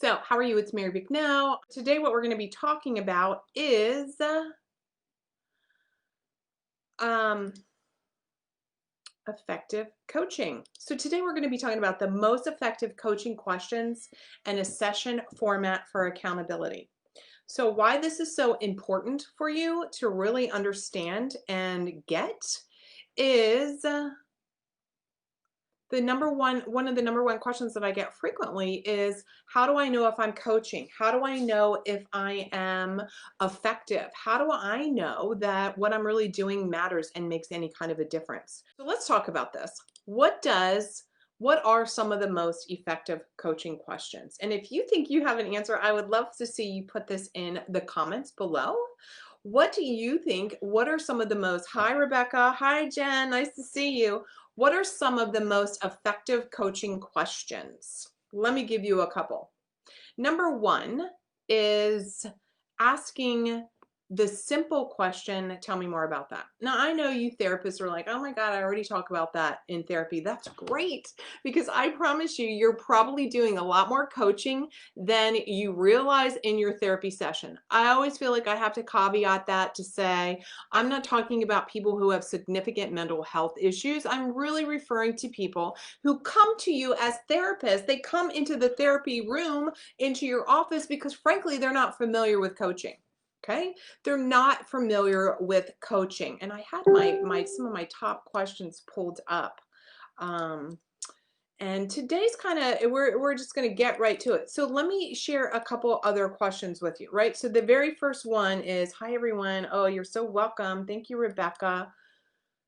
So, how are you? It's Mary Bicknell. Today, what we're going to be talking about is um, effective coaching. So, today we're going to be talking about the most effective coaching questions and a session format for accountability. So, why this is so important for you to really understand and get is one of the number one questions that I get frequently is, how do I know if I'm coaching? How do I know if I am effective? How do I know that what I'm really doing matters and makes any kind of a difference? So let's talk about this. What are some of the most effective coaching questions? And if you think you have an answer, I would love to see you put this in the comments below. What do you think? What are some of the most, hi Rebecca, hi Jen, nice to see you. What are some of the most effective coaching questions? Let me give you a couple. Number one is asking the simple question, tell me more about that. Now, I know you therapists are like, oh my God, I already talk about that in therapy. That's great, because I promise you, you're probably doing a lot more coaching than you realize in your therapy session. I always feel like I have to caveat that to say, I'm not talking about people who have significant mental health issues. I'm really referring to people who come to you as therapists. They come into the therapy room, into your office, because frankly, they're not familiar with coaching. Okay, they're not familiar with coaching. And I had some of my top questions pulled up. And today's kind of, we're just going to get right to it. So let me share a couple other questions with you, right? So the very first one is, hi everyone. Oh, you're so welcome. Thank you, Rebecca.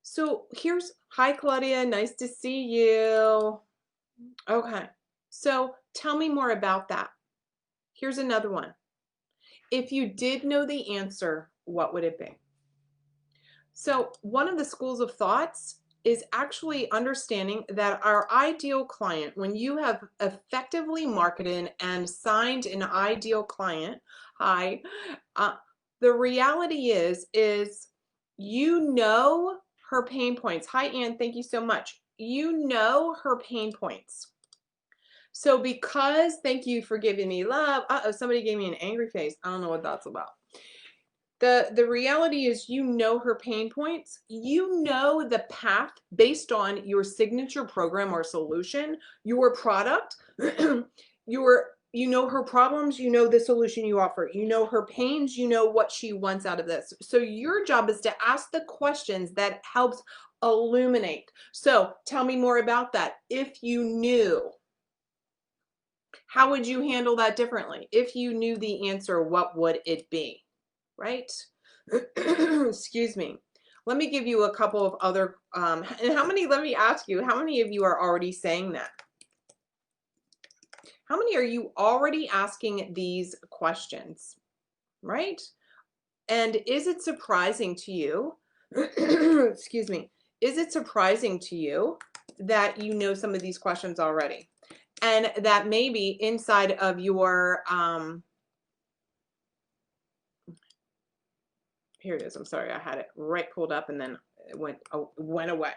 So here's, hi Claudia, nice to see you. Okay, so tell me more about that. Here's another one. If you did know the answer, what would it be? So one of the schools of thoughts is actually understanding that our ideal client, when you have effectively marketed and signed an ideal client, hi, the reality is you know her pain points. Hi, Ann, thank you so much. You know her pain points. So because, thank you for giving me love. Uh-oh, somebody gave me an angry face. I don't know what that's about. The reality is, you know her pain points. You know the path based on your signature program or solution, your product, you know her problems, you know the solution you offer, you know her pains, you know what she wants out of this. So your job is to ask the questions that helps illuminate. So tell me more about that. If you knew, how would you handle that differently? If you knew the answer, what would it be? Right? Excuse me. Let me give you a couple of other, and let me ask you, how many of you are already saying that? How many are you already asking these questions, right? And is it surprising to you, excuse me, is it surprising to you that you know some of these questions already? And that maybe inside of your, here it is. I'm sorry, I had it right pulled up and then it went away.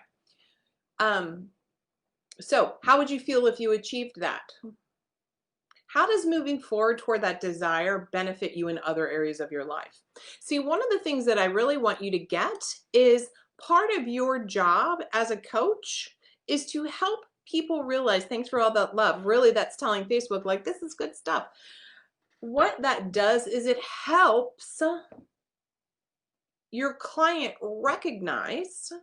So how would you feel if you achieved that? How does moving forward toward that desire benefit you in other areas of your life? See, one of the things that I really want you to get is, part of your job as a coach is to help people realize, thanks for all that love. Really, that's telling Facebook, like, this is good stuff. What that does is it helps your client recognize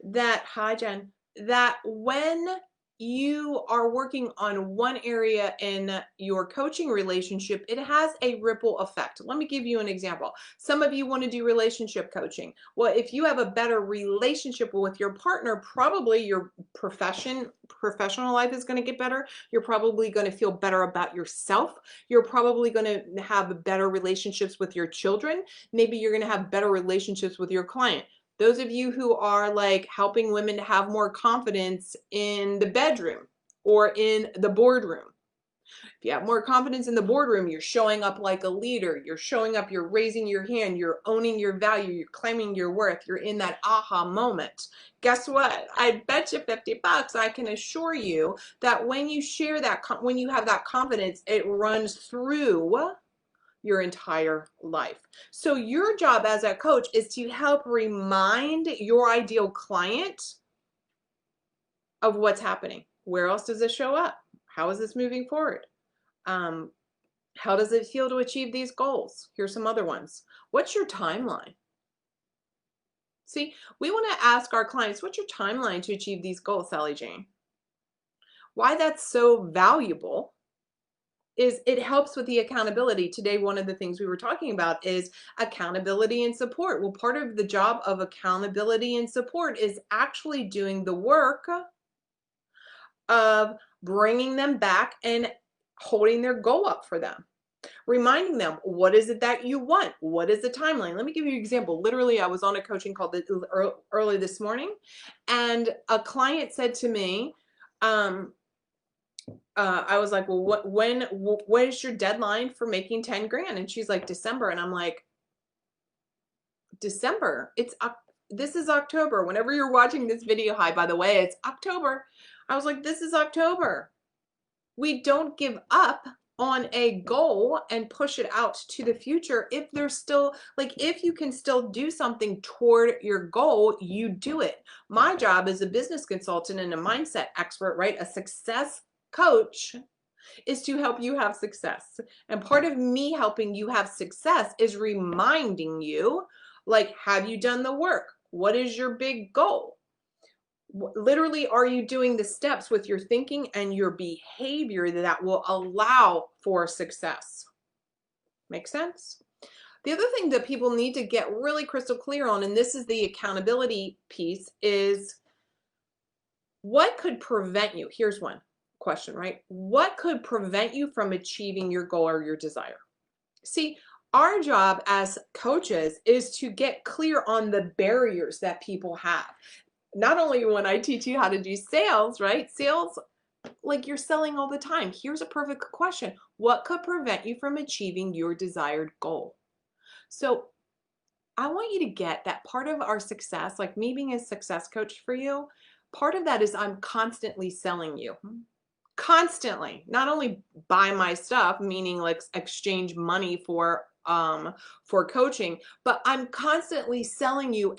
that, hi Jen, that when you are working on one area in your coaching relationship, it has a ripple effect. Let me give you an example. Some of you want to do relationship coaching. Well, if you have a better relationship with your partner, probably your professional life is going to get better. You're probably going to feel better about yourself. You're probably going to have better relationships with your children. Maybe you're going to have better relationships with your client. Those of you who are like helping women to have more confidence in the bedroom or in the boardroom, If you have more confidence in the boardroom, you're showing up like a leader. You're showing up, you're raising your hand, you're owning your value, you're claiming your worth, you're in that aha moment. Guess what? I bet you 50 bucks, I can assure you that when you share that, when you have that confidence, it runs through your entire life. So your job as a coach is to help remind your ideal client of what's happening. Where else does this show up? How is this moving forward? How does it feel to achieve these goals? Here's some other ones. What's your timeline? See, we want to ask our clients, what's your timeline to achieve these goals, Sally Jane? Why that's so valuable is it helps with the accountability. Today, one of the things we were talking about is accountability and support. Well, part of the job of accountability and support is actually doing the work of bringing them back and holding their goal up for them. Reminding them, what is it that you want? What is the timeline? Let me give you an example. Literally, I was on a coaching call early this morning, and a client said to me, I was like, well, what is your deadline for making 10 grand? And she's like, December. And I'm like, December? This is October. Whenever you're watching this video, hi, by the way, it's October. I was like, this is October. We don't give up on a goal and push it out to the future. If there's still, like, if you can still do something toward your goal, you do it. My job as a business consultant and a mindset expert, right? A success coach is to help you have success. And part of me helping you have success is reminding you, like, have you done the work? What is your big goal? Literally, are you doing the steps with your thinking and your behavior that will allow for success? Make sense? The other thing that people need to get really crystal clear on, and this is the accountability piece, is what could prevent you? Here's one question, right? What could prevent you from achieving your goal or your desire? See, our job as coaches is to get clear on the barriers that people have. Not only when I teach you how to do sales, right? Sales, like you're selling all the time. Here's a perfect question. What could prevent you from achieving your desired goal? So I want you to get that part of our success, like me being a success coach for you, part of that is I'm constantly selling you. Constantly. Not only buy my stuff, meaning like exchange money for coaching, but I'm constantly selling you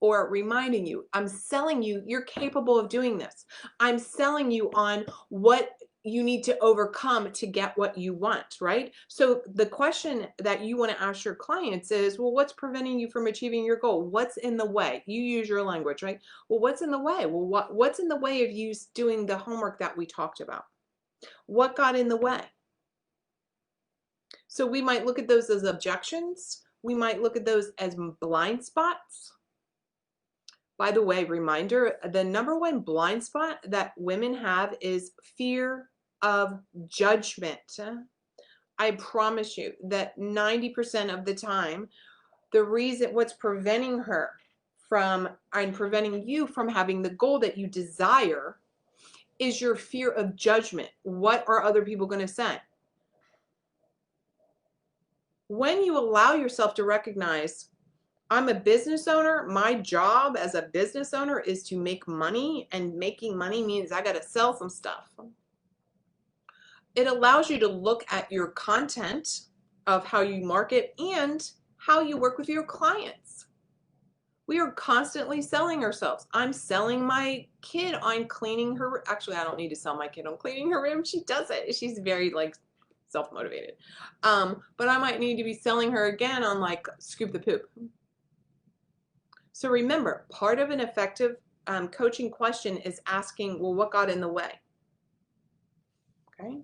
or reminding you, I'm selling you, you're capable of doing this. I'm selling you on what you need to overcome to get what you want, right? So the question that you want to ask your clients is, well, what's preventing you from achieving your goal? What's in the way? You use your language, right? Well, what's in the way? Well, what's in the way of you doing the homework that we talked about? What got in the way? So we might look at those as objections. We might look at those as blind spots. By the way, reminder, the number one blind spot that women have is fear of judgment. I promise you that 90% of the time, the reason what's preventing her from, and preventing you from having the goal that you desire is your fear of judgment. What are other people going to say? When you allow yourself to recognize, I'm a business owner. My job as a business owner is to make money, and making money means I got to sell some stuff. It allows you to look at your content of how you market and how you work with your clients. We are constantly selling ourselves. I'm selling my kid on cleaning her. Actually, I don't need to sell my kid on cleaning her room. She does it. She's very like self-motivated. But I might need to be selling her again on like scoop the poop. So remember, part of an effective coaching question is asking, well, what got in the way? Okay.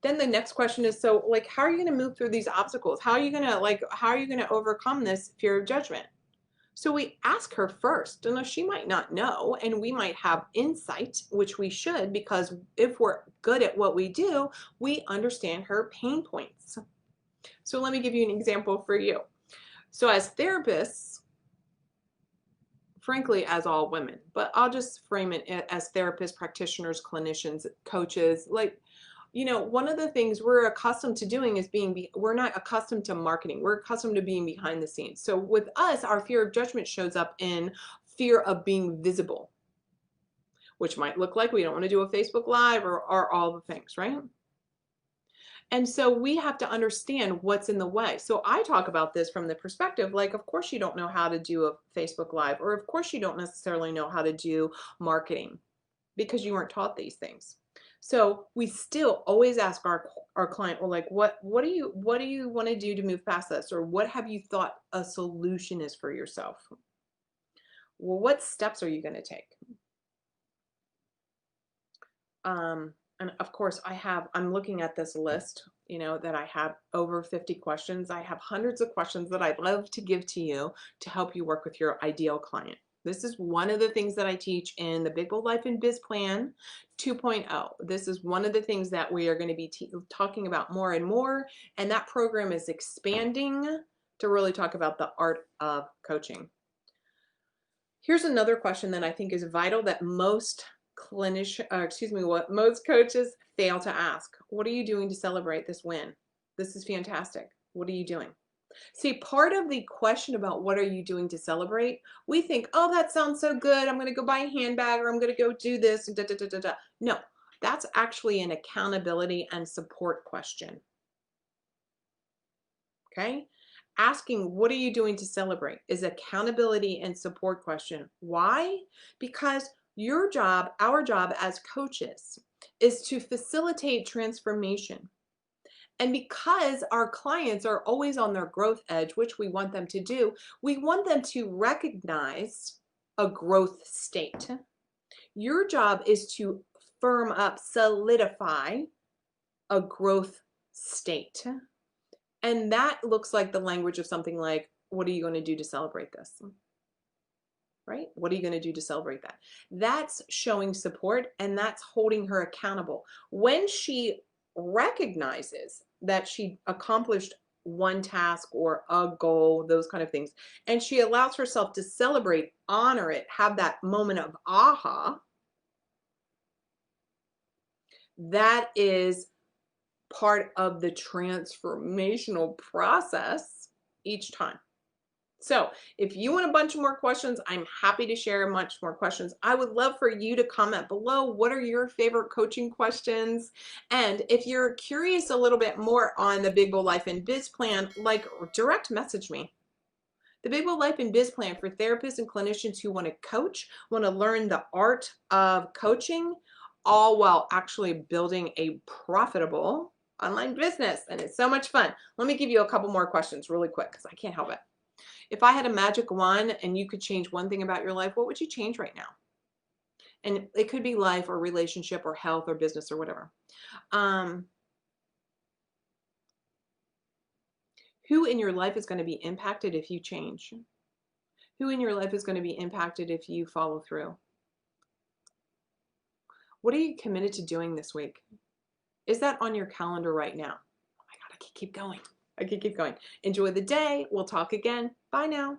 Then the next question is, so like, how are you going to move through these obstacles? How are you going to overcome this fear of judgment? So we ask her first, and she might not know, and we might have insight, which we should, because if we're good at what we do, we understand her pain points. So let me give you an example for you. So as therapists, frankly, as all women, but I'll just frame it as therapists, practitioners, clinicians, coaches, like You know, one of the things we're accustomed to doing is we're not accustomed to marketing. We're accustomed to being behind the scenes. So with us, our fear of judgment shows up in fear of being visible, which might look like we don't want to do a Facebook Live or all the things, right? And so we have to understand what's in the way. So I talk about this from the perspective, like, of course you don't know how to do a Facebook Live, or of course you don't necessarily know how to do marketing because you weren't taught these things. So we still always ask our client, well, like, what do you want to do to move past this? Or what have you thought a solution is for yourself? Well, what steps are you going to take? And of course I'm looking at this list, you know, that I have over 50 questions. I have hundreds of questions that I'd love to give to you to help you work with your ideal client. This is one of the things that I teach in the Big Bold Life and Biz Plan 2.0. This is one of the things that we are going to be talking about more and more. And that program is expanding to really talk about the art of coaching. Here's another question that I think is vital that most what most coaches fail to ask. What are you doing to celebrate this win? This is fantastic. What are you doing? See, part of the question about what are you doing to celebrate, we think, oh, that sounds so good. I'm going to go buy a handbag, or I'm going to go do this. And da, da, da, da, da. No, that's actually an accountability and support question. Okay? Asking, what are you doing to celebrate, is accountability and support question. Why? Because your job, our job as coaches, is to facilitate transformation. And because our clients are always on their growth edge, which we want them to do, we want them to recognize a growth state. Your job is to firm up, solidify a growth state. And that looks like the language of something like, what are you going to do to celebrate this? Right? What are you going to do to celebrate that? That's showing support, and that's holding her accountable. When she recognizes that she accomplished one task or a goal, those kind of things, and she allows herself to celebrate, honor it, have that moment of aha, that is part of the transformational process each time. So if you want a bunch more questions, I'm happy to share much more questions. I would love for you to comment below. What are your favorite coaching questions? And if you're curious a little bit more on the Big Bold Life and Biz Plan, like, direct message me. The Big Bold Life and Biz Plan for therapists and clinicians who want to coach, want to learn the art of coaching, all while actually building a profitable online business. And it's so much fun. Let me give you a couple more questions really quick because I can't help it. If I had a magic wand and you could change one thing about your life, what would you change right now? And it could be life or relationship or health or business or whatever. Who in your life is going to be impacted if you change? Who in your life is going to be impacted if you follow through? What are you committed to doing this week? Is that on your calendar right now? Oh my God, I can keep going. I can keep going. Enjoy the day. We'll talk again. Bye now.